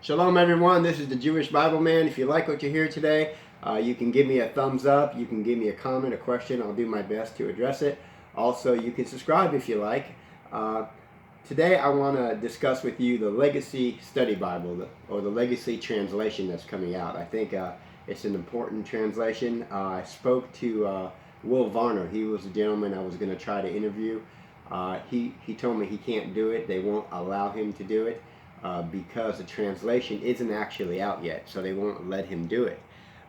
Shalom everyone, this is the Jewish Bible Man. If you like what you hear today, you can give me a thumbs up, you can give me a comment, a question. I'll do my best to address it. Also, you can subscribe if you like. Today I want to discuss with you the Legacy Study Bible, or the Legacy translation that's coming out. I think it's an important translation. I spoke to Will Varner. He was the gentleman I was going to try to interview. He told me he can't do it. They won't allow him to do it. Because the translation isn't actually out yet, so they won't let him do it.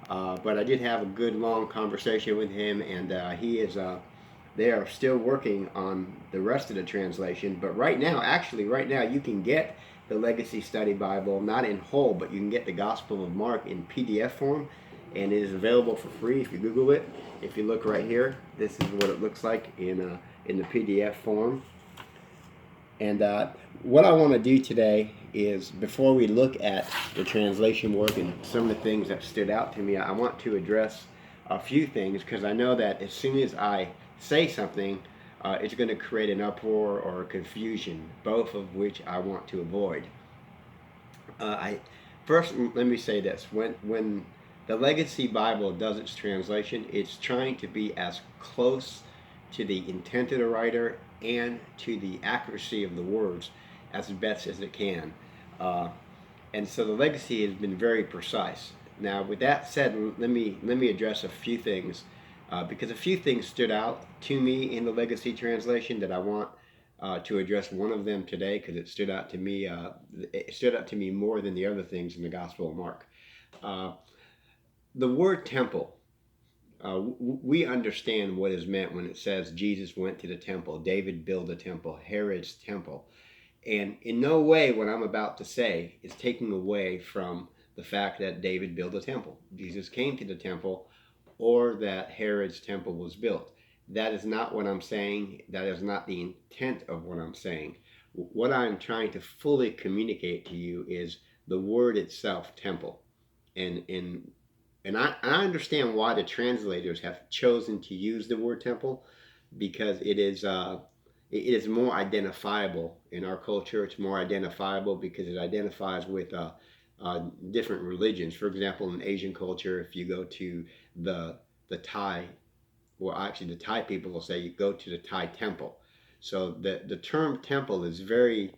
But I did have a good long conversation with him, and they are still working on the rest of the translation. But right now, you can get the Legacy Study Bible, not in whole, but you can get the Gospel of Mark in PDF form, and it is available for free if you Google it. If you look right here, this is what it looks like in the PDF form. And what I want to do today is, before we look at the translation work and some of the things that stood out to me, I want to address a few things, because I know that as soon as I say something, it's going to create an uproar or confusion, both of which I want to avoid. First, let me say this. When the Legacy Bible does its translation, it's trying to be as close to the intent of the writer and to the accuracy of the words as best as it can. And so the Legacy has been very precise. Now, with that said, let me address a few things, because a few things stood out to me in the Legacy translation that I want to address one of them today, because it stood out to me. It stood out to me more than the other things in the Gospel of Mark. The word temple. We understand what is meant when it says Jesus went to the temple, David built a temple, Herod's temple. And in no way what I'm about to say is taking away from the fact that David built a temple. Jesus came to the temple, or that Herod's temple was built. That is not what I'm saying. That is not the intent of what I'm saying. What I'm trying to fully communicate to you is the word itself, temple. And I understand why the translators have chosen to use the word temple, because it is more identifiable in our culture. It's more identifiable because it identifies with different religions. For example, in Asian culture, if you go to the Thai, well, actually the Thai people will say you go to the Thai temple. So the term temple is very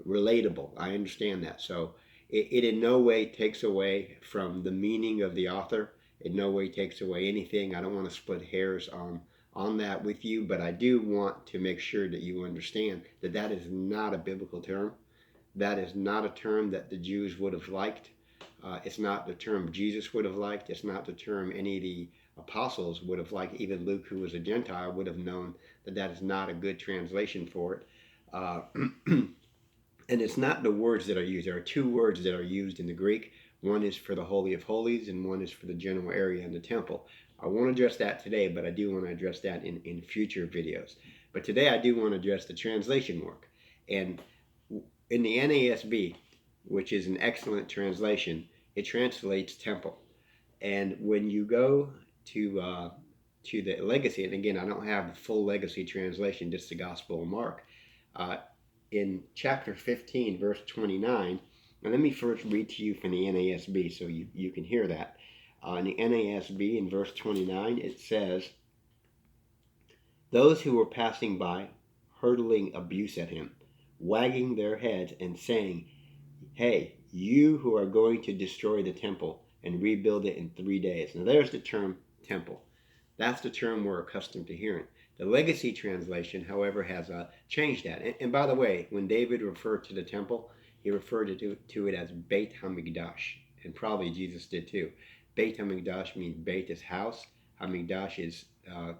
relatable. I understand that. So it in no way takes away from the meaning of the author. In no way takes away anything. I don't want to split hairs on that with you, but I do want to make sure that you understand that that is not a biblical term. That is not a term that the Jews would have liked. It's not the term Jesus would have liked. It's not the term any of the apostles would have liked. Even Luke, who was a Gentile, would have known that that is not a good translation for it. And it's not the words that are used. There are two words that are used in the Greek. One is for the Holy of Holies, and one is for the general area in the temple. I won't address that today, but I do want to address that in future videos. But today I do want to address the translation work. And in the NASB, which is an excellent translation, it translates temple. And when you go to the Legacy, and again, I don't have the full Legacy translation, just the Gospel of Mark, in chapter 15, verse 29, and let me first read to you from the NASB so you can hear that. In the NASB, in verse 29, it says, "Those who were passing by, hurling abuse at him, wagging their heads and saying, 'Hey, you who are going to destroy the temple and rebuild it in 3 days.'" Now there's the term temple. That's the term we're accustomed to hearing. The Legacy translation, however, has changed that. And by the way, when David referred to the temple, he referred to it as Beit HaMikdash, and probably Jesus did too. Beit HaMikdash means Beit is house, HaMikdash is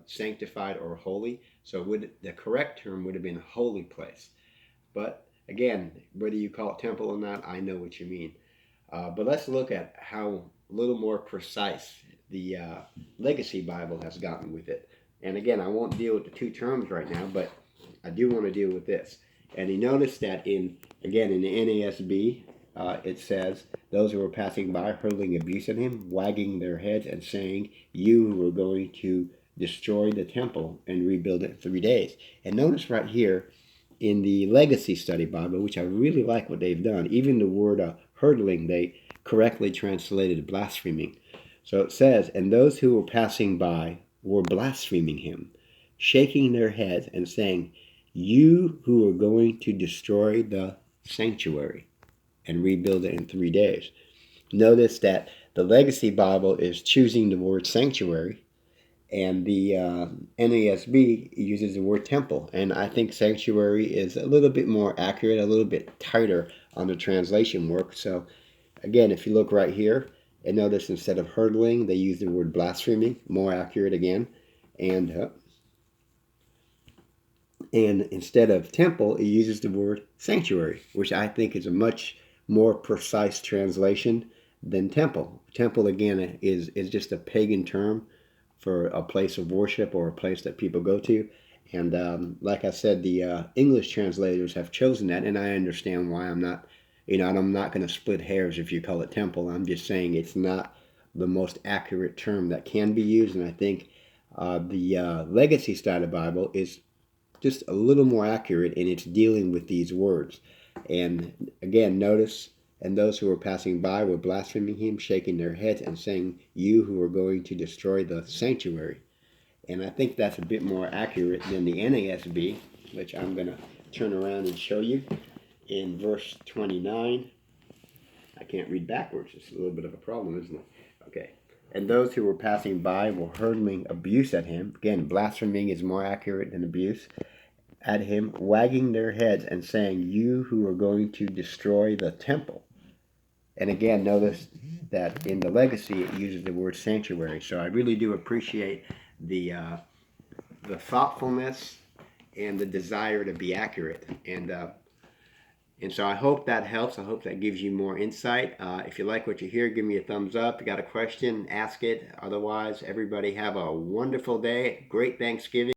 sanctified or holy. So the correct term would have been holy place. But again, whether you call it temple or not, I know what you mean. But let's look at how a little more precise the Legacy Bible has gotten with it. And again, I won't deal with the two terms right now, but I do want to deal with this. And you notice that in the NASB, it says, "Those who were passing by, hurling abuse at him, wagging their heads and saying, 'You who are going to destroy the temple and rebuild it in 3 days.'" And notice right here in the Legacy Study Bible, which I really like what they've done, even the word hurdling, they correctly translated blaspheming. So it says, and those who were passing by were blaspheming him, shaking their heads and saying, you who are going to destroy the sanctuary and rebuild it in 3 days. Notice that the Legacy Bible is choosing the word sanctuary, and the NASB uses the word temple. And I think sanctuary is a little bit more accurate, a little bit tighter on the translation work. So again, if you look right here, and notice instead of hurdling, they use the word blasphemy, more accurate again. And instead of temple, it uses the word sanctuary, which I think is a much more precise translation than temple. Temple, again, is just a pagan term for a place of worship or a place that people go to. And like I said, the English translators have chosen that, and I understand why. I'm not, I'm not going to split hairs if you call it temple. I'm just saying it's not the most accurate term that can be used, and I think the Legacy Style Bible is just a little more accurate in its dealing with these words. And again, notice, and those who were passing by were blaspheming him, shaking their heads and saying, you who are going to destroy the sanctuary. And I think that's a bit more accurate than the NASB, which I'm going to turn around and show you in verse 29. I can't read backwards. It's a little bit of a problem, isn't it? Okay. And those who were passing by were hurling abuse at him. Again, blaspheming is more accurate than abuse. At him, wagging their heads and saying, you who are going to destroy the temple. And again, notice that in the Legacy, it uses the word sanctuary. So I really do appreciate the thoughtfulness and the desire to be accurate. And so I hope that helps. I hope that gives you more insight. If you like what you hear, give me a thumbs up. If you got a question, ask it. Otherwise, everybody have a wonderful day. Great Thanksgiving.